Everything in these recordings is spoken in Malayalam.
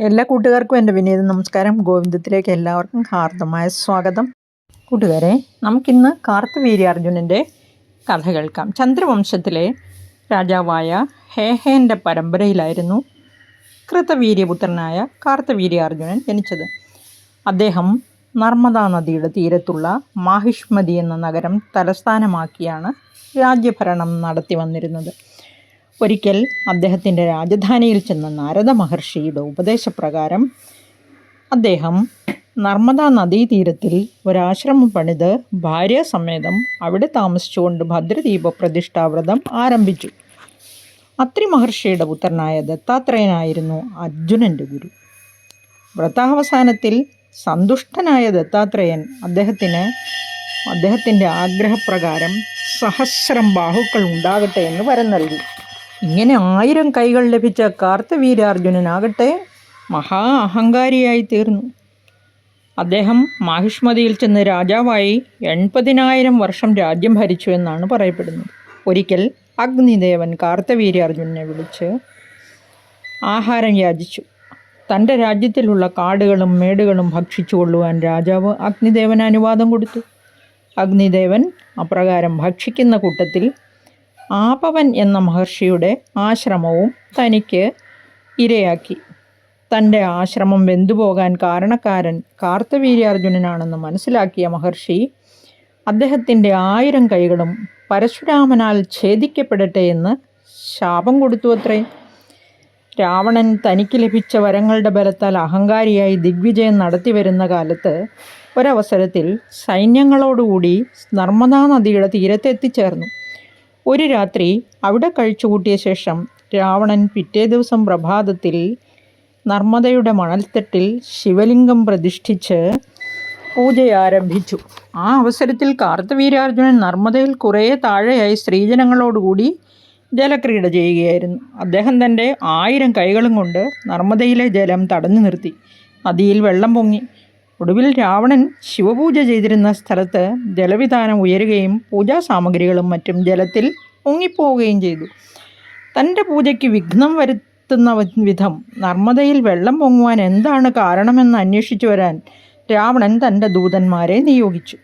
എല്ലാ കൂട്ടുകാർക്കും എൻ്റെ വിനീത നമസ്കാരം. ഗോവിന്ദത്തിലേക്ക് എല്ലാവർക്കും ഹാർദമായ സ്വാഗതം. കൂട്ടുകാരെ, നമുക്കിന്ന് കാർത്തവീര്യാർജുനൻ്റെ കഥ കേൾക്കാം. ചന്ദ്രവംശത്തിലെ രാജാവായ ഹേഹേൻ്റെ പരമ്പരയിലായിരുന്നു കൃതവീര്യപുത്രനായ കാർത്തവീര്യാർജുനൻ ജനിച്ചത്. അദ്ദേഹം നർമ്മദാ നദിയുടെ തീരത്തുള്ള മാഹിഷ്മതി എന്ന നഗരം തലസ്ഥാനമാക്കിയാണ് രാജ്യഭരണം നടത്തി വന്നിരുന്നത്. ഒരിക്കൽ അദ്ദേഹത്തിൻ്റെ രാജധാനിയിൽ ചെന്ന നാരദ മഹർഷിയുടെ ഉപദേശപ്രകാരം അദ്ദേഹം നർമ്മദാ നദീതീരത്തിൽ ഒരാശ്രമം പണിത് ഭാര്യാസമേതം അവിടെ താമസിച്ചുകൊണ്ട് ഭദ്രദീപ പ്രതിഷ്ഠാവ്രതം ആരംഭിച്ചു. അത്രി മഹർഷിയുടെ പുത്രനായ ദത്താത്രേയനായിരുന്നു അർജുനൻ്റെ ഗുരു. വ്രതാവസാനത്തിൽ സന്തുഷ്ടനായ ദത്താത്രേയൻ അദ്ദേഹത്തിൻ്റെ ആഗ്രഹപ്രകാരം 1000 ബാഹുക്കൾ ഉണ്ടാകട്ടെ എന്ന് വരം നൽകി. ഇങ്ങനെ 1000 കൈകൾ ലഭിച്ച കാർത്തവീര്യാർജുനനാകട്ടെ മഹാ അഹങ്കാരിയായി തീർന്നു. അദ്ദേഹം മാഹിഷ്മതിയിൽ ചെന്ന് രാജാവായി 80,000 വർഷം രാജ്യം ഭരിച്ചു എന്നാണ് പറയപ്പെടുന്നത്. ഒരിക്കൽ അഗ്നിദേവൻ കാർത്തവീര്യാർജുനനെ വിളിച്ച് ആഹാരം യാചിച്ചു. തൻ്റെ രാജ്യത്തിലുള്ള കാടുകളും മേടുകളും ഭക്ഷിച്ചു കൊള്ളുവാൻ രാജാവ് അഗ്നിദേവന് അനുവാദം കൊടുത്തു. അഗ്നിദേവൻ അപ്രകാരം ഭക്ഷിക്കുന്ന കൂട്ടത്തിൽ ആപവൻ എന്ന മഹർഷിയുടെ ആശ്രമവും തനിക്ക് ഇരയാക്കി. തൻ്റെ ആശ്രമം വെന്തുപോകാൻ കാരണക്കാരൻ കാർത്തവീര്യാർജുനനാണെന്ന് മനസ്സിലാക്കിയ മഹർഷി അദ്ദേഹത്തിൻ്റെ 1000 കൈകളും പരശുരാമനാൽ ഛേദിക്കപ്പെടട്ടെ എന്ന് ശാപം കൊടുത്തു അത്രേ. രാവണൻ തനിക്ക് ലഭിച്ച വരങ്ങളുടെ ബലത്താൽ അഹങ്കാരിയായി ദിഗ്വിജയം നടത്തി വരുന്ന കാലത്ത് ഒരവസരത്തിൽ സൈന്യങ്ങളോടുകൂടി നർമ്മദാ നദിയുടെ തീരത്തെത്തിച്ചേർന്നു. ഒരു രാത്രി അവിടെ കഴിച്ചുകൂട്ടിയ ശേഷം രാവണൻ പിറ്റേ ദിവസം പ്രഭാതത്തിൽ നർമ്മദയുടെ മണൽത്തട്ടിൽ ശിവലിംഗം പ്രതിഷ്ഠിച്ച് പൂജ ആരംഭിച്ചു. ആ അവസരത്തിൽ കാർത്തവീര്യാർജുനൻ നർമ്മദയിൽ കുറേ താഴെയായി സ്ത്രീജനങ്ങളോടുകൂടി ജലക്രീഡ ചെയ്യുകയായിരുന്നു. അദ്ദേഹം തൻ്റെ 1000 കൈകളും കൊണ്ട് നർമ്മദയിലെ ജലം തടഞ്ഞു നിർത്തി. നദിയിൽ വെള്ളം പൊങ്ങി. ഒടുവിൽ രാവണൻ ശിവപൂജ ചെയ്തിരുന്ന സ്ഥലത്ത് ജലവിധാനം ഉയരുകയും പൂജാസാമഗ്രികളും മറ്റും ജലത്തിൽ മുങ്ങിപ്പോവുകയും ചെയ്തു. തൻ്റെ പൂജയ്ക്ക് വിഘ്നം വരുത്തുന്ന വിധം നർമ്മദയിൽ വെള്ളം പൊങ്ങുവാൻ എന്താണ് കാരണമെന്ന് അന്വേഷിച്ചു വരാൻ രാവണൻ തൻ്റെ ദൂതന്മാരെ നിയോഗിച്ചു.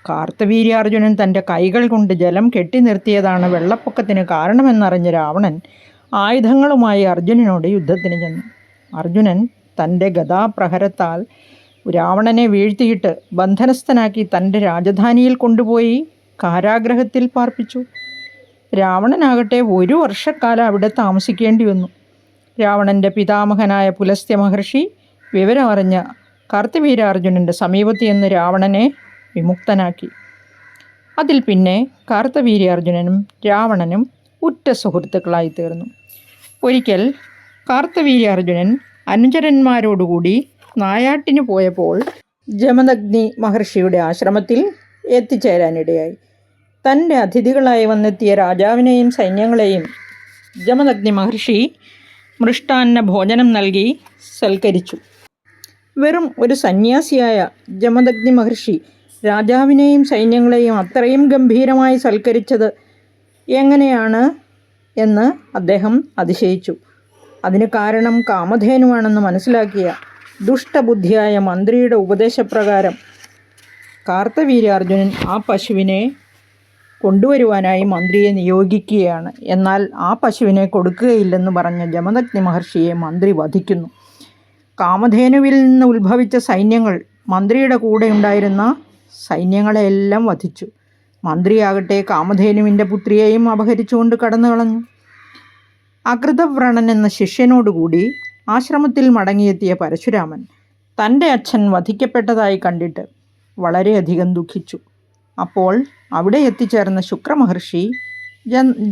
കാർത്തവീര്യാർജുനൻ തൻ്റെ കൈകൾ കൊണ്ട് ജലം കെട്ടി നിർത്തിയതാണ് വെള്ളപ്പൊക്കത്തിന് കാരണമെന്നറിഞ്ഞ രാവണൻ ആയുധങ്ങളുമായി അർജുനനോട് യുദ്ധത്തിന് ചെന്നു. അർജുനൻ തൻ്റെ ഗദാപ്രഹരത്താൽ രാവണനെ വീഴ്ത്തിയിട്ട് ബന്ധനസ്ഥനാക്കി തൻ്റെ രാജധാനിയിൽ കൊണ്ടുപോയി കാരാഗ്രഹത്തിൽ പാർപ്പിച്ചു. രാവണനാകട്ടെ 1 വർഷക്കാലം അവിടെ താമസിക്കേണ്ടി വന്നു. രാവണൻ്റെ പിതാമഹനായ പുലസ്ത്യ മഹർഷി വിവരമറിഞ്ഞ കാർത്തവീര്യാർജുനൻ്റെ സമീപത്ത് ചെന്ന് രാവണനെ വിമുക്തനാക്കി. അതിൽ പിന്നെ കാർത്തവീര്യാർജുനനും രാവണനും ഉറ്റ സുഹൃത്തുക്കളായി തീർന്നു. ഒരിക്കൽ കാർത്തവീര്യാർജുനൻ അനുചരന്മാരോടുകൂടി നായാട്ടിന് പോയപ്പോൾ ജമദഗ്നി മഹർഷിയുടെ ആശ്രമത്തിൽ എത്തിച്ചേരാനിടയായി. തൻ്റെ അതിഥികളായി വന്നെത്തിയ രാജാവിനെയും സൈന്യങ്ങളെയും ജമദഗ്നി മഹർഷി മൃഷ്ടാന്ന ഭോജനം നൽകി സൽക്കരിച്ചു. വെറും ഒരു സന്യാസിയായ ജമദഗ്നി മഹർഷി രാജാവിനെയും സൈന്യങ്ങളെയും അത്രയും ഗംഭീരമായി സൽക്കരിച്ചത് എങ്ങനെയാണ് എന്ന് അദ്ദേഹം അതിശയിച്ചു. അതിന് കാരണം കാമധേനുവാണെന്ന് മനസ്സിലാക്കിയ ദുഷ്ടബുദ്ധിയായ മന്ത്രിയുടെ ഉപദേശപ്രകാരം കാർത്തവീര്യാർജുനൻ ആ പശുവിനെ കൊണ്ടുവരുവാനായി മന്ത്രിയെ നിയോഗിക്കുകയാണ്. എന്നാൽ ആ പശുവിനെ കൊടുക്കുകയില്ലെന്ന് പറഞ്ഞ ജമദഗ്നി മഹർഷിയെ മന്ത്രി വധിക്കുന്നു. കാമധേനുവിൽ നിന്ന് ഉത്ഭവിച്ച സൈന്യങ്ങൾ മന്ത്രിയുടെ കൂടെ ഉണ്ടായിരുന്ന സൈന്യങ്ങളെയെല്ലാം വധിച്ചു. മന്ത്രിയാകട്ടെ കാമധേനുവിൻ്റെ പുത്രിയെയും അപഹരിച്ചുകൊണ്ട് കടന്നു കളഞ്ഞു. അകൃതവ്രണൻ എന്ന ശിഷ്യനോടുകൂടി ആശ്രമത്തിൽ മടങ്ങിയെത്തിയ പരശുരാമൻ തൻ്റെ അച്ഛൻ വധിക്കപ്പെട്ടതായി കണ്ടിട്ട് വളരെയധികം ദുഃഖിച്ചു. അപ്പോൾ അവിടെ എത്തിച്ചേർന്ന ശുക്രമഹർഷി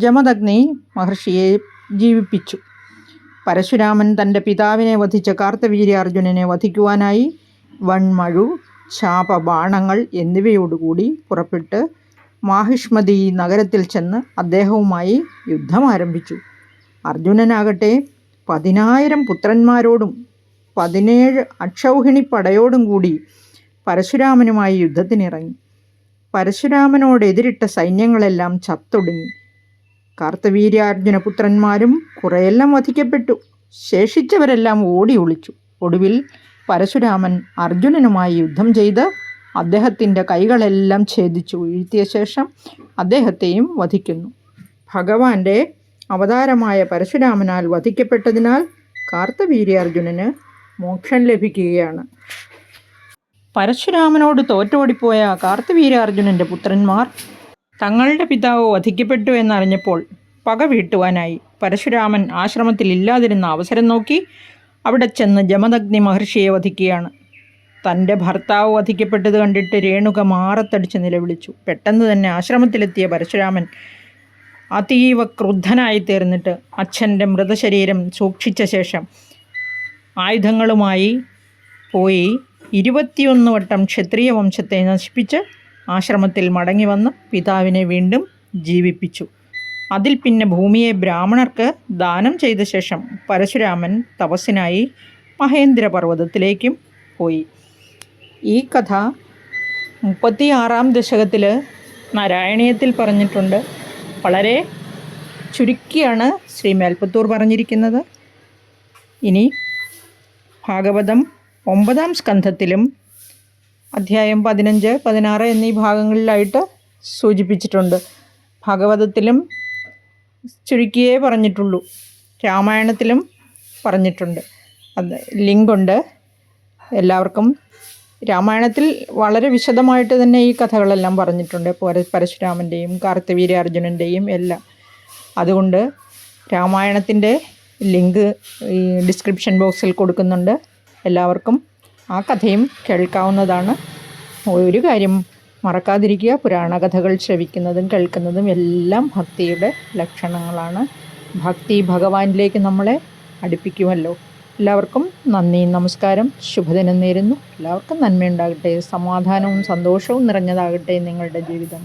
ജമദഗ്നി മഹർഷിയെ ജീവിപ്പിച്ചു. പരശുരാമൻ തൻ്റെ പിതാവിനെ വധിച്ച കാർത്തവീര്യാർജുനനെ വധിക്കുവാനായി വൺമഴു, ശാപബാണങ്ങൾ എന്നിവയോടുകൂടി പുറപ്പെട്ട് മാഹിഷ്മതി നഗരത്തിൽ ചെന്ന് അദ്ദേഹവുമായി യുദ്ധം ആരംഭിച്ചു. അർജുനനാകട്ടെ 10,000 പുത്രന്മാരോടും 17 അക്ഷൗഹിണി പടയോടും കൂടി പരശുരാമനുമായി യുദ്ധത്തിനിറങ്ങി. പരശുരാമനോടെതിരിട്ട സൈന്യങ്ങളെല്ലാം ചത്തൊടുങ്ങി. കാർത്തവീര്യാർജുന പുത്രന്മാരും കുറെയെല്ലാം വധിക്കപ്പെട്ടു. ശേഷിച്ചവരെല്ലാം ഓടി ഒളിച്ചു. ഒടുവിൽ പരശുരാമൻ അർജുനനുമായി യുദ്ധം ചെയ്ത് അദ്ദേഹത്തിൻ്റെ കൈകളെല്ലാം ഛേദിച്ചു വീഴ്ത്തിയ ശേഷം അദ്ദേഹത്തെയും വധിക്കുന്നു. ഭഗവാന്റെ അവതാരമായ പരശുരാമനാൽ വധിക്കപ്പെട്ടതിനാൽ കാർത്തവീര്യാർജുനന് മോക്ഷം ലഭിക്കുകയാണ്. പരശുരാമനോട് തോറ്റോടിപ്പോയ കാർത്തവീര്യാർജുനൻ്റെ പുത്രന്മാർ തങ്ങളുടെ പിതാവ് വധിക്കപ്പെട്ടു എന്നറിഞ്ഞപ്പോൾ പക വീട്ടുവാനായി പരശുരാമൻ ആശ്രമത്തിൽ ഇല്ലാതിരുന്ന അവസരം നോക്കി അവിടെ ചെന്ന് ജമദഗ്നി മഹർഷിയെ വധിക്കുകയാണ്. തൻ്റെ ഭർത്താവ് വധിക്കപ്പെട്ടത് കണ്ടിട്ട് രേണുക മാറത്തടിച്ച് നിലവിളിച്ചു. പെട്ടെന്ന് തന്നെ ആശ്രമത്തിലെത്തിയ പരശുരാമൻ അതീവ ക്രുദ്ധനായി തീർന്നിട്ട് അച്ഛൻ്റെ മൃതശരീരം സൂക്ഷിച്ച ശേഷം ആയുധങ്ങളുമായി പോയി 21 വട്ടം ക്ഷത്രിയ വംശത്തെ നശിപ്പിച്ച് ആശ്രമത്തിൽ മടങ്ങി വന്ന് പിതാവിനെ വീണ്ടും ജീവിപ്പിച്ചു. അതിൽ പിന്നെ ഭൂമിയെ ബ്രാഹ്മണർക്ക് ദാനം ചെയ്ത ശേഷം പരശുരാമൻ തപസ്സിനായി മഹേന്ദ്രപർവ്വതത്തിലേക്കും പോയി. ഈ കഥ 36-ാം ദശകത്തിൽ നാരായണീയത്തിൽ പറഞ്ഞിട്ടുണ്ട്. വളരെ ചുരുക്കിയാണ് ശ്രീ മേൽപ്പത്തൂർ പറഞ്ഞിരിക്കുന്നത്. ഇനി ഭാഗവതം 9-ാം സ്കന്ധത്തിലും അധ്യായം 15, 16 എന്നീ ഭാഗങ്ങളിലായിട്ട് സൂചിപ്പിച്ചിട്ടുണ്ട്. ഭാഗവതത്തിലും ചുരുക്കിയേ പറഞ്ഞിട്ടുള്ളൂ, രാമായണത്തിലും പറഞ്ഞിട്ടുണ്ട്. അത് ലിങ്കുണ്ട് എല്ലാവർക്കും. രാമായണത്തിൽ വളരെ വിശദമായിട്ട് തന്നെ ഈ കഥകളെല്ലാം പറഞ്ഞിട്ടുണ്ട്, പരശുരാമൻ്റെയും കാർത്തവീര്യാർജുനൻ്റെയും എല്ലാം. അതുകൊണ്ട് രാമായണത്തിൻ്റെ ലിങ്ക് ഈ ഡിസ്ക്രിപ്ഷൻ ബോക്സിൽ കൊടുക്കുന്നുണ്ട്. എല്ലാവർക്കും ആ കഥയും കേൾക്കാവുന്നതാണ്. ഒരു കാര്യം മറക്കാതിരിക്കുക, പുരാണകഥകൾ ശ്രവിക്കുന്നതും കേൾക്കുന്നതും എല്ലാം ഭക്തിയുടെ ലക്ഷണങ്ങളാണ്. ഭക്തി ഭഗവാനിലേക്ക് നമ്മളെ അടുപ്പിക്കുമല്ലോ. എല്ലാവർക്കും നന്ദി, നമസ്കാരം, ശുഭദിനം നേരുന്നു. എല്ലാവർക്കും നന്മയുണ്ടാകട്ടെ, സമാധാനവും സന്തോഷവും നിറഞ്ഞതാകട്ടെ നിങ്ങളുടെ ജീവിതം.